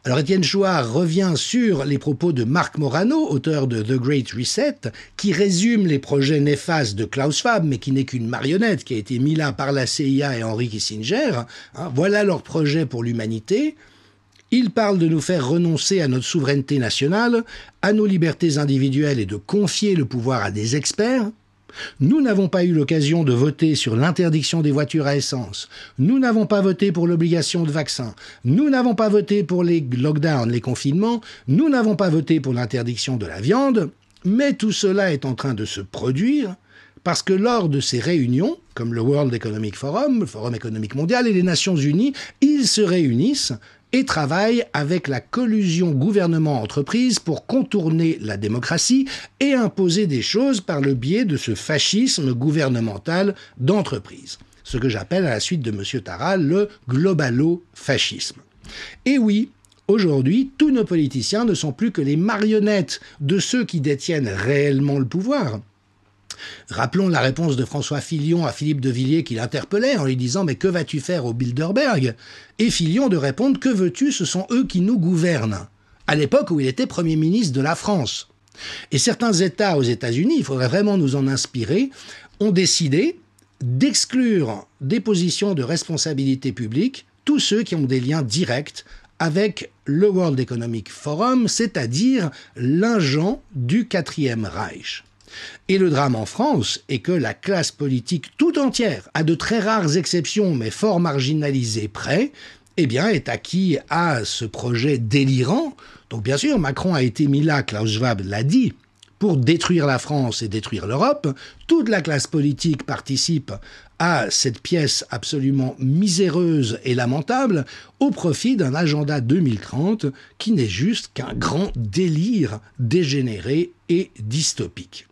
Alors Étienne Chouard revient sur les propos de Marc Morano, auteur de The Great Reset, qui résume les projets néfastes de Klaus Schwab, mais qui n'est qu'une marionnette qui a été mise là par la CIA et Henry Kissinger. Voilà leur projet pour l'humanité. Ils parlent de nous faire renoncer à notre souveraineté nationale, à nos libertés individuelles et de confier le pouvoir à des experts. Nous n'avons pas eu l'occasion de voter sur l'interdiction des voitures à essence. Nous n'avons pas voté pour l'obligation de vaccin. Nous n'avons pas voté pour les lockdowns, les confinements. Nous n'avons pas voté pour l'interdiction de la viande. Mais tout cela est en train de se produire parce que lors de ces réunions, comme le World Economic Forum, le Forum économique mondial et les Nations Unies, ils se réunissent et travaillent avec la collusion gouvernement-entreprise pour contourner la démocratie et imposer des choses par le biais de ce fascisme gouvernemental d'entreprise. Ce que j'appelle à la suite de M. Tarral le globalo-fascisme. Et oui, aujourd'hui, tous nos politiciens ne sont plus que les marionnettes de ceux qui détiennent réellement le pouvoir. Rappelons la réponse de François Fillon à Philippe de Villiers qui l'interpellait en lui disant « Mais que vas-tu faire au Bilderberg ?» Et Fillon de répondre « Que veux-tu, ce sont eux qui nous gouvernent » à l'époque où il était Premier ministre de la France. Et certains États aux États-Unis, il faudrait vraiment nous en inspirer, ont décidé d'exclure des positions de responsabilité publique tous ceux qui ont des liens directs avec le World Economic Forum, c'est-à-dire l'ingent du Quatrième Reich. Et le drame en France est que la classe politique tout entière, à de très rares exceptions mais fort marginalisées près, eh bien, est acquis à ce projet délirant. Donc bien sûr, Macron a été mis là, Klaus Schwab l'a dit, pour détruire la France et détruire l'Europe. Toute la classe politique participe à cette pièce absolument miséreuse et lamentable au profit d'un agenda 2030 qui n'est juste qu'un grand délire dégénéré et dystopique.